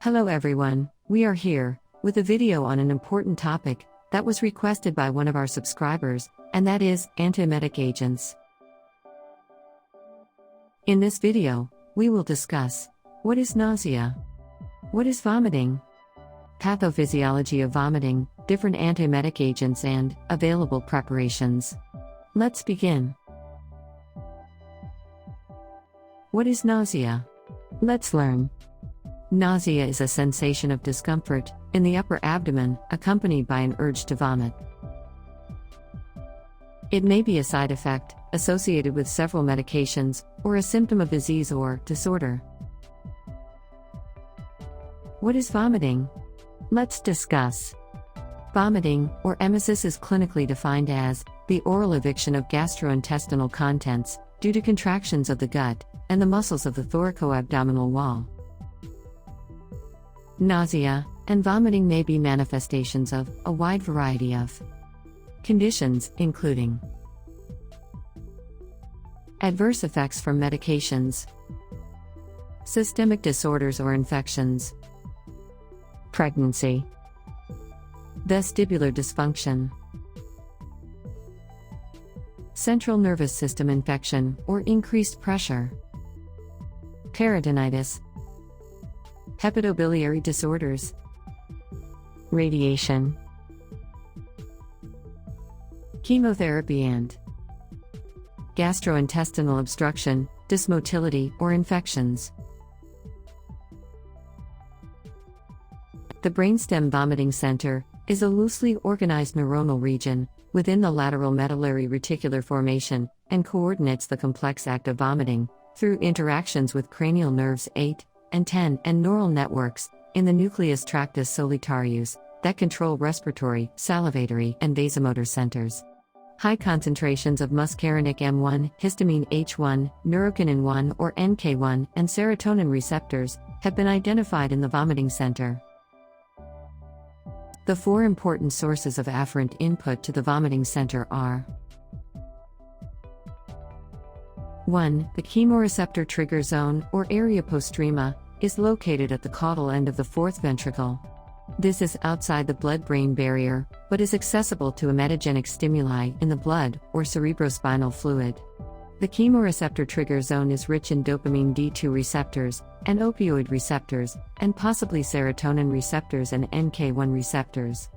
Hello everyone, we are here with a video on an important topic that was requested by one of our subscribers, and that is antiemetic agents. In this video, we will discuss what is nausea, what is vomiting, pathophysiology of vomiting, different antiemetic agents and available preparations. Let's begin. What is nausea? Let's learn. Nausea is a sensation of discomfort in the upper abdomen, accompanied by an urge to vomit. It may be a side effect associated with several medications or a symptom of disease or disorder. What is vomiting? Let's discuss. Vomiting, or emesis, is clinically defined as the oral eviction of gastrointestinal contents due to contractions of the gut and the muscles of the thoracoabdominal wall. Nausea and vomiting may be manifestations of a wide variety of conditions, including adverse effects from medications, systemic disorders or infections, pregnancy, vestibular dysfunction, central nervous system infection or increased pressure, peritonitis, hepatobiliary disorders, radiation, chemotherapy, and gastrointestinal obstruction, dysmotility, or infections. The brainstem vomiting center is a loosely organized neuronal region within the lateral medullary reticular formation and coordinates the complex act of vomiting through interactions with cranial nerves 8 and 10 and neural networks in the nucleus tractus solitarius that control respiratory, salivatory, and vasomotor centers. High concentrations of muscarinic M1, histamine H1, neurokinin 1 or NK1, and serotonin receptors have been identified in the vomiting center. The four important sources of afferent input to the vomiting center are: 1. The chemoreceptor trigger zone, or area postrema, is located at the caudal end of the fourth ventricle. This is outside the blood-brain barrier, but is accessible to emetogenic stimuli in the blood or cerebrospinal fluid. The chemoreceptor trigger zone is rich in dopamine D2 receptors and opioid receptors, and possibly serotonin receptors and NK1 receptors.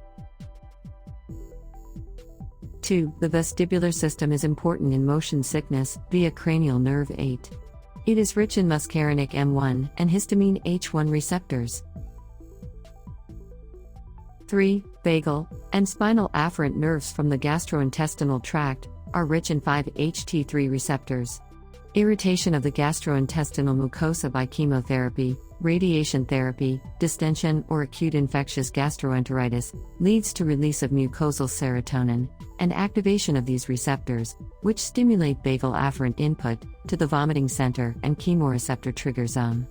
2. The vestibular system is important in motion sickness via cranial nerve 8. It is rich in muscarinic M1 and histamine H1 receptors. 3. Vagal and spinal afferent nerves from the gastrointestinal tract are rich in 5-HT3 receptors. Irritation of the gastrointestinal mucosa by chemotherapy, radiation therapy, distension, or acute infectious gastroenteritis leads to release of mucosal serotonin and activation of these receptors, which stimulate vagal afferent input to the vomiting center and chemoreceptor trigger zone.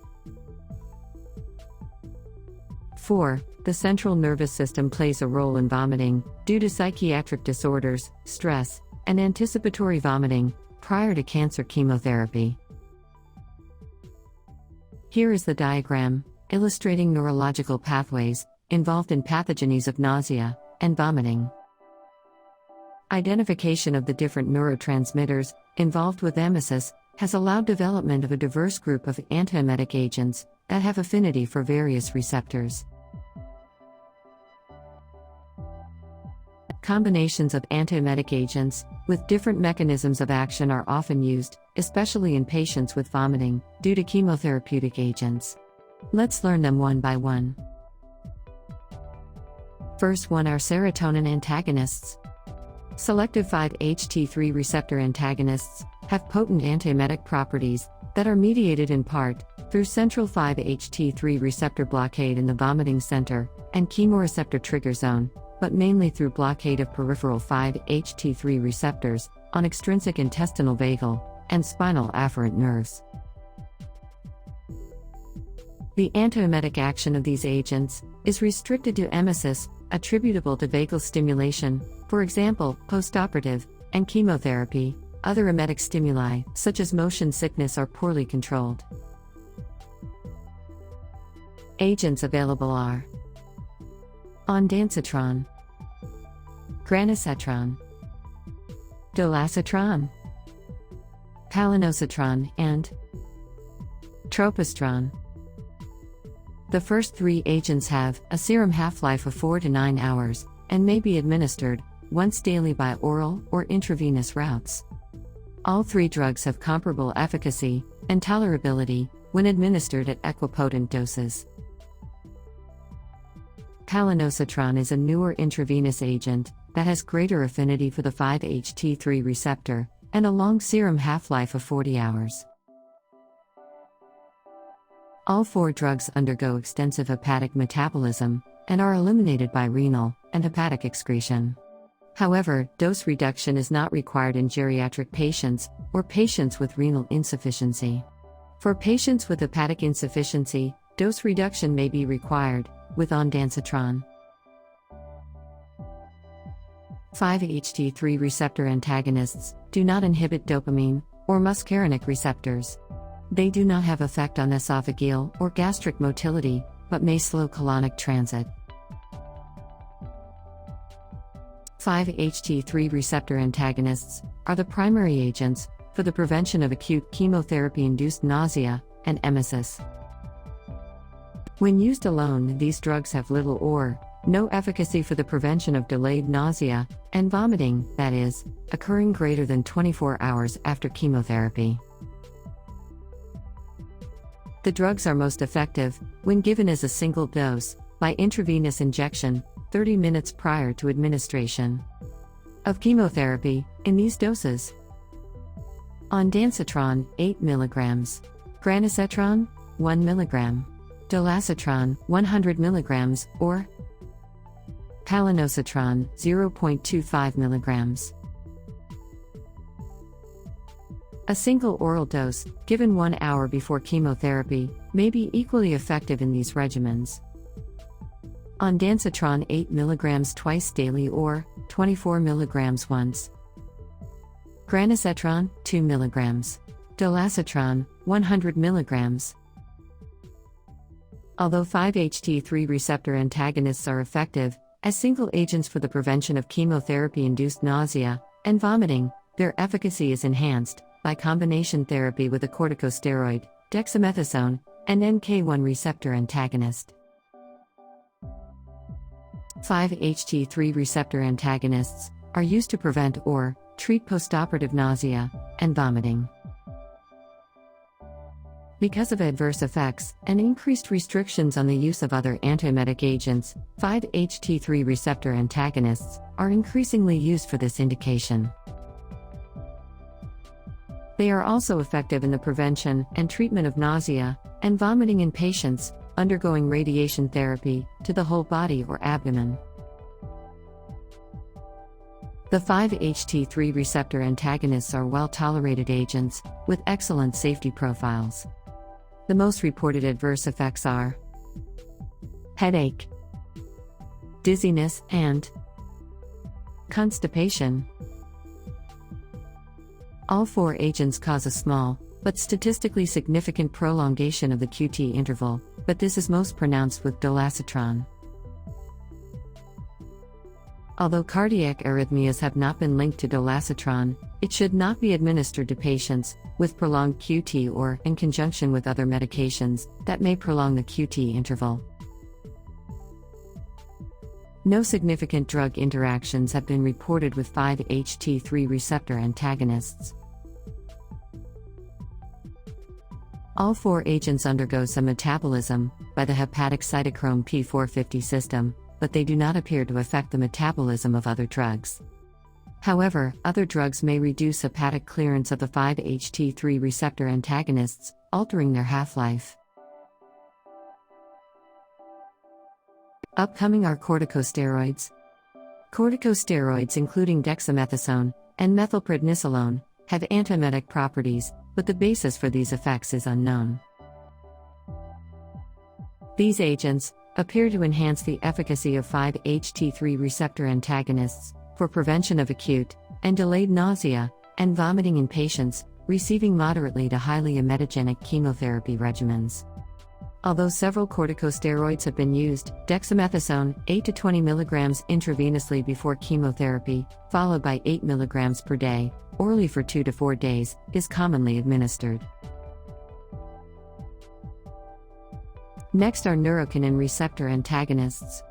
4. The central nervous system plays a role in vomiting due to psychiatric disorders, stress, and anticipatory vomiting prior to cancer chemotherapy. Here is the diagram illustrating neurological pathways involved in pathogenies of nausea and vomiting. Identification of the different neurotransmitters involved with emesis has allowed development of a diverse group of antiemetic agents that have affinity for various receptors. Combinations of antiemetic agents with different mechanisms of action are often used, especially in patients with vomiting due to chemotherapeutic agents. Let's learn them one by one. First one are serotonin antagonists. Selective 5-HT3 receptor antagonists have potent antiemetic properties that are mediated in part through central 5-HT3 receptor blockade in the vomiting center and chemoreceptor trigger zone, but mainly through blockade of peripheral 5-HT3 receptors on extrinsic intestinal vagal and spinal afferent nerves. The antiemetic action of these agents is restricted to emesis attributable to vagal stimulation, for example, postoperative, and chemotherapy. Other emetic stimuli, such as motion sickness, are poorly controlled. Agents available are Ondansetron, Granisetron, Dolasetron, Phenothiazines, and Tropostron. The first three agents have a serum half-life of 4 to 9 hours and may be administered once daily by oral or intravenous routes. All three drugs have comparable efficacy and tolerability when administered at equipotent doses. Phenothiazines is a newer intravenous agent that has greater affinity for the 5-HT3 receptor and a long serum half-life of 40 hours. All four drugs undergo extensive hepatic metabolism and are eliminated by renal and hepatic excretion. However, dose reduction is not required in geriatric patients or patients with renal insufficiency. For patients with hepatic insufficiency, dose reduction may be required with Ondansetron. 5-HT3 receptor antagonists do not inhibit dopamine or muscarinic receptors. They do not have effect on esophageal or gastric motility, but may slow colonic transit. 5-HT3 receptor antagonists are the primary agents for the prevention of acute chemotherapy-induced nausea and emesis. When used alone, these drugs have little or no efficacy for the prevention of delayed nausea and vomiting, that is, occurring greater than 24 hours after chemotherapy. The drugs are most effective when given as a single dose by intravenous injection 30 minutes prior to administration of chemotherapy in these doses. Ondansetron 8 mg, Granisetron 1 mg, Dolasetron 100 mg, or Phenothiazines 0.25 mg. A single oral dose, given 1 hour before chemotherapy, may be equally effective in these regimens. Ondansetron 8 mg twice daily or 24 mg once. Granisetron 2 mg. Dolasetron 100 mg. Although 5-HT3 receptor antagonists are effective as single agents for the prevention of chemotherapy-induced nausea and vomiting, their efficacy is enhanced by combination therapy with a corticosteroid, dexamethasone, and NK1 receptor antagonist. 5-HT3 receptor antagonists are used to prevent or treat postoperative nausea and vomiting. Because of adverse effects and increased restrictions on the use of other antiemetic agents, 5-HT3 receptor antagonists are increasingly used for this indication. They are also effective in the prevention and treatment of nausea and vomiting in patients undergoing radiation therapy to the whole body or abdomen. The 5-HT3 receptor antagonists are well-tolerated agents with excellent safety profiles. The most reported adverse effects are headache, dizziness, and constipation. All four agents cause a small, but statistically significant prolongation of the QT interval, but this is most pronounced with Dolasetron. Although cardiac arrhythmias have not been linked to Dolasetron, it should not be administered to patients with prolonged QT or in conjunction with other medications that may prolong the QT interval. No significant drug interactions have been reported with 5-HT3 receptor antagonists. All four agents undergo some metabolism by the hepatic cytochrome P450 system, but they do not appear to affect the metabolism of other drugs. However, other drugs may reduce hepatic clearance of the 5-HT3 receptor antagonists, altering their half-life. Upcoming are corticosteroids. Corticosteroids, including dexamethasone and methylprednisolone, have antiemetic properties, but the basis for these effects is unknown. These agents appear to enhance the efficacy of 5-HT3 receptor antagonists for prevention of acute and delayed nausea and vomiting in patients receiving moderately to highly emetogenic chemotherapy regimens. Although several corticosteroids have been used, dexamethasone, 8 to 20 mg intravenously before chemotherapy, followed by 8 mg per day, orally for 2 to 4 days, is commonly administered. Next are neurokinin receptor antagonists.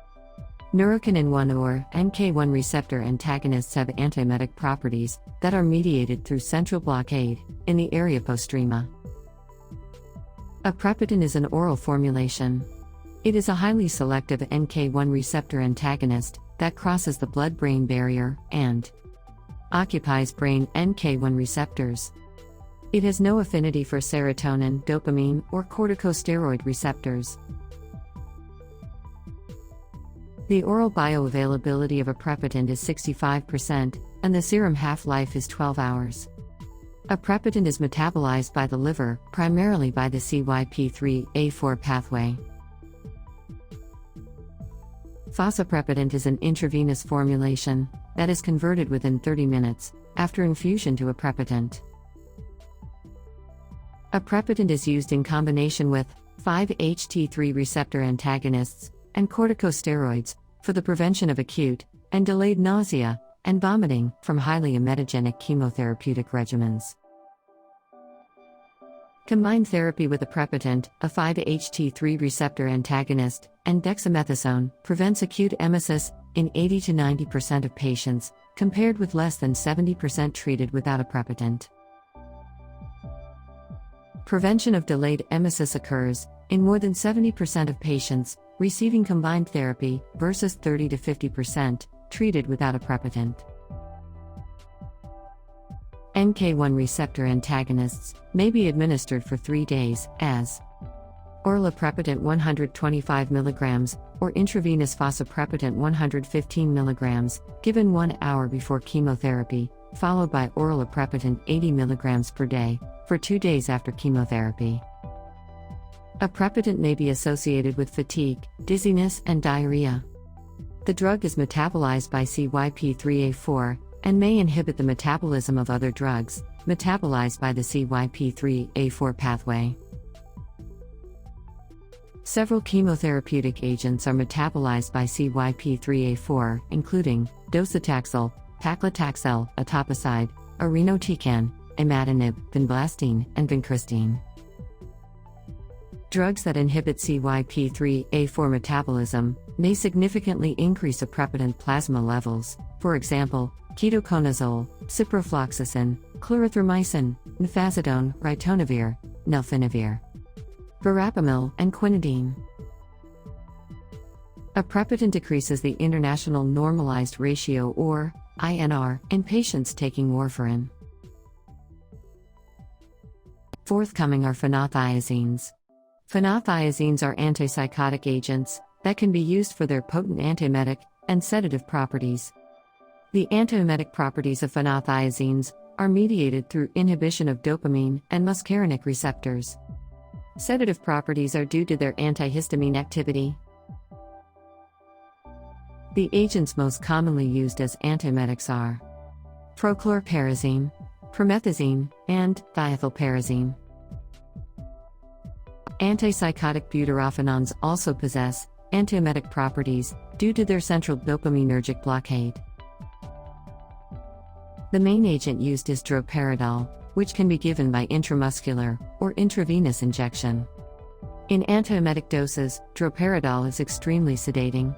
Neurokinin 1 or NK1 receptor antagonists have antiemetic properties that are mediated through central blockade in the area postrema. Aprepitant is an oral formulation. It is a highly selective NK1 receptor antagonist that crosses the blood-brain barrier and occupies brain NK1 receptors. It has no affinity for serotonin, dopamine, or corticosteroid receptors. The oral bioavailability of aprepitant is 65%, and the serum half-life is 12 hours. Aprepitant is metabolized by the liver, primarily by the CYP3A4 pathway. Fosaprepitant is an intravenous formulation that is converted within 30 minutes after infusion to aprepitant. Aprepitant is used in combination with 5-HT3 receptor antagonists and corticosteroids for the prevention of acute and delayed nausea and vomiting from highly emetogenic chemotherapeutic regimens. Combined therapy with aprepitant, a 5-HT3 receptor antagonist, and dexamethasone prevents acute emesis in 80 to 90% of patients, compared with less than 70% treated without aprepitant. Prevention of delayed emesis occurs in more than 70% of patients receiving combined therapy versus 30 to 50% treated without aprepitant. NK1 receptor antagonists may be administered for 3 days as oral aprepitant 125 mg or intravenous fosaprepitant 115 mg, given 1 hour before chemotherapy, followed by oral aprepitant 80 mg per day for 2 days after chemotherapy. Aprepitant may be associated with fatigue, dizziness, and diarrhea. The drug is metabolized by CYP3A4 and may inhibit the metabolism of other drugs metabolized by the CYP3A4 pathway. Several chemotherapeutic agents are metabolized by CYP3A4, including docetaxel, paclitaxel, etoposide, irinotecan, imatinib, vinblastine, and vincristine. Drugs that inhibit CYP3A4 metabolism may significantly increase aprepitant plasma levels, for example, ketoconazole, ciprofloxacin, clarithromycin, nifazodone, ritonavir, nelfinavir, verapamil, and quinidine. Aprepitant decreases the international normalized ratio or INR in patients taking warfarin. Forthcoming are phenothiazines. Phenothiazines are antipsychotic agents that can be used for their potent antiemetic and sedative properties. The antiemetic properties of phenothiazines are mediated through inhibition of dopamine and muscarinic receptors. Sedative properties are due to their antihistamine activity. The agents most commonly used as antiemetics are prochlorperazine, promethazine, and thiethylperazine. Antipsychotic butyrophenones also possess antiemetic properties due to their central dopaminergic blockade. The main agent used is droperidol, which can be given by intramuscular or intravenous injection. In antiemetic doses, droperidol is extremely sedating.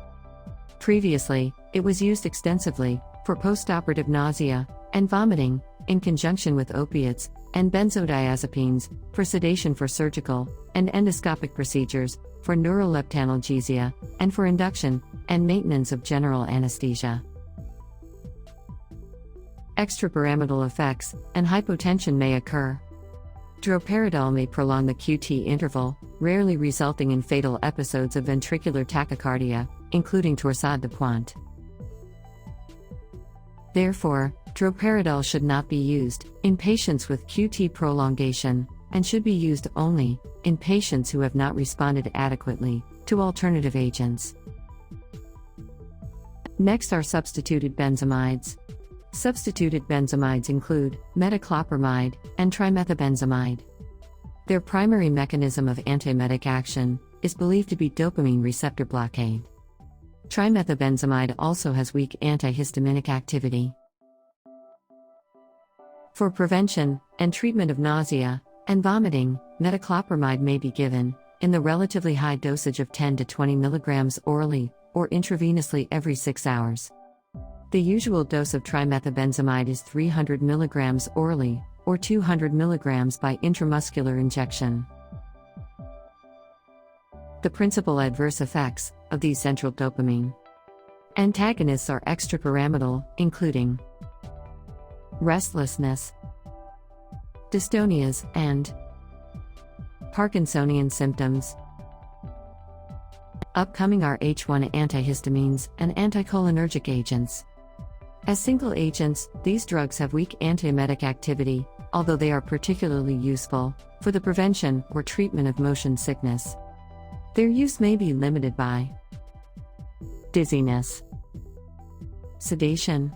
Previously, it was used extensively for postoperative nausea and vomiting, in conjunction with opiates and benzodiazepines for sedation for surgical and endoscopic procedures, for neuroleptalgia, and for induction and maintenance of general anesthesia. Extrapyramidal effects and hypotension may occur. Droperidol may prolong the QT interval, rarely resulting in fatal episodes of ventricular tachycardia, including torsade de pointe. Therefore, droperidol should not be used in patients with QT prolongation and should be used only in patients who have not responded adequately to alternative agents. Next are substituted benzamides. Substituted benzamides include metoclopramide and trimethybenzamide. Their primary mechanism of antiemetic action is believed to be dopamine receptor blockade. Trimethylbenzamide also has weak antihistaminic activity. For prevention and treatment of nausea and vomiting, metoclopramide may be given in the relatively high dosage of 10 to 20 mg orally or intravenously every 6 hours. The usual dose of trimethylbenzamide is 300 mg orally or 200 mg by intramuscular injection. The principal adverse effects of these central dopamine antagonists are extrapyramidal, including restlessness, dystonias, and Parkinsonian symptoms. Upcoming are H1 antihistamines and anticholinergic agents. As single agents, these drugs have weak antiemetic activity, although they are particularly useful for the prevention or treatment of motion sickness. Their use may be limited by dizziness, sedation,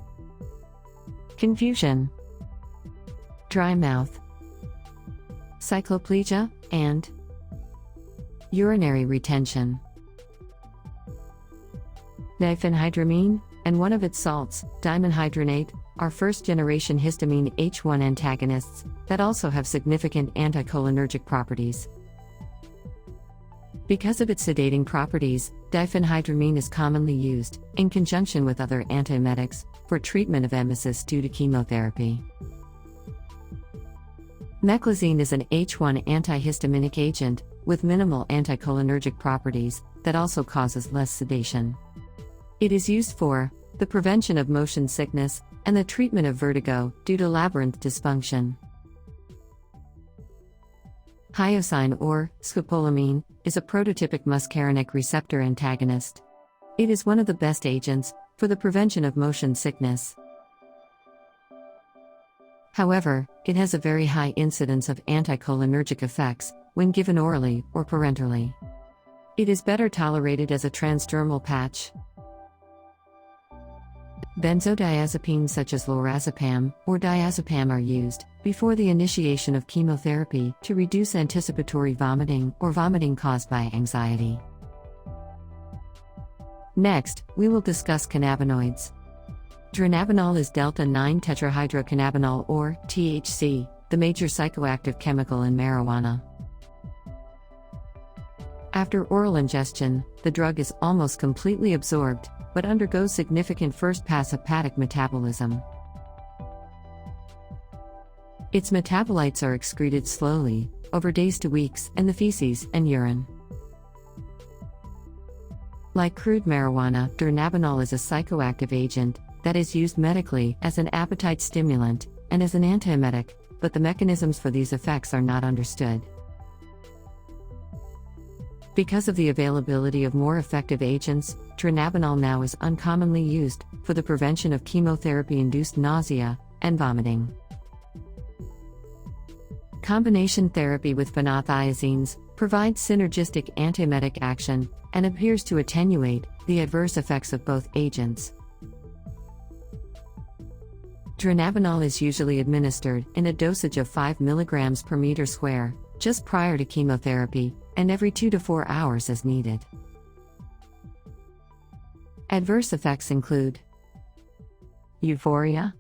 confusion, dry mouth, cycloplegia, and urinary retention. Diphenhydramine and one of its salts, dimenhydrinate, are first-generation histamine H1 antagonists that also have significant anticholinergic properties. Because of its sedating properties, diphenhydramine is commonly used, in conjunction with other antiemetics, for treatment of emesis due to chemotherapy. Meclizine is an H1 antihistaminic agent, with minimal anticholinergic properties, that also causes less sedation. It is used for the prevention of motion sickness and the treatment of vertigo due to labyrinth dysfunction. Hyoscine or scopolamine is a prototypic muscarinic receptor antagonist. It is one of the best agents for the prevention of motion sickness. However, it has a very high incidence of anticholinergic effects when given orally or parenterally. It is better tolerated as a transdermal patch. Benzodiazepines such as lorazepam or diazepam are used before the initiation of chemotherapy to reduce anticipatory vomiting or vomiting caused by anxiety. Next, we will discuss cannabinoids. Dronabinol is delta-9-tetrahydrocannabinol or THC, the major psychoactive chemical in marijuana. After oral ingestion, the drug is almost completely absorbed, but undergoes significant first-pass hepatic metabolism. Its metabolites are excreted slowly, over days to weeks, in the feces and urine. Like crude marijuana, dronabinol is a psychoactive agent that is used medically as an appetite stimulant and as an antiemetic, but the mechanisms for these effects are not understood. Because of the availability of more effective agents, dronabinol now is uncommonly used for the prevention of chemotherapy-induced nausea and vomiting. Combination therapy with phenothiazines provides synergistic antiemetic action and appears to attenuate the adverse effects of both agents. Dronabinol is usually administered in a dosage of 5 mg per meter square, just prior to chemotherapy, and every 2 to 4 hours as needed. Adverse effects include euphoria,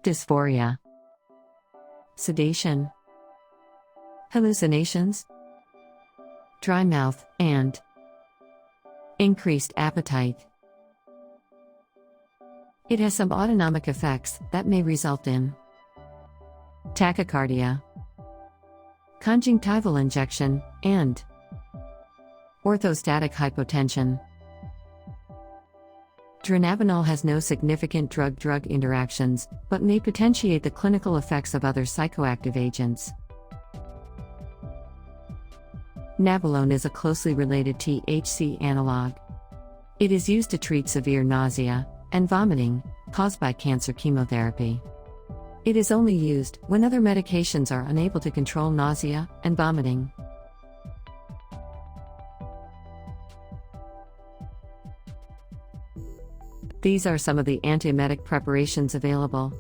dysphoria, sedation, hallucinations, dry mouth, and increased appetite. It has some autonomic effects that may result in tachycardia, conjunctival injection, and orthostatic hypotension. Dronabinol has no significant drug-drug interactions, but may potentiate the clinical effects of other psychoactive agents. Nabilone is a closely related THC analog. It is used to treat severe nausea and vomiting caused by cancer chemotherapy. It is only used when other medications are unable to control nausea and vomiting. These are some of the antiemetic preparations available.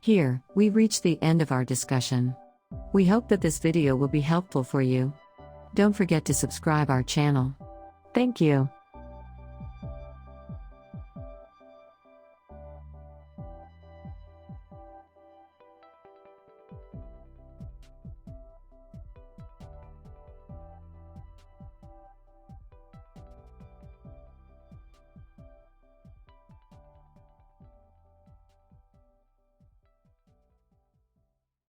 Here, we reach the end of our discussion. We hope that this video will be helpful for you. Don't forget to subscribe our channel. Thank you.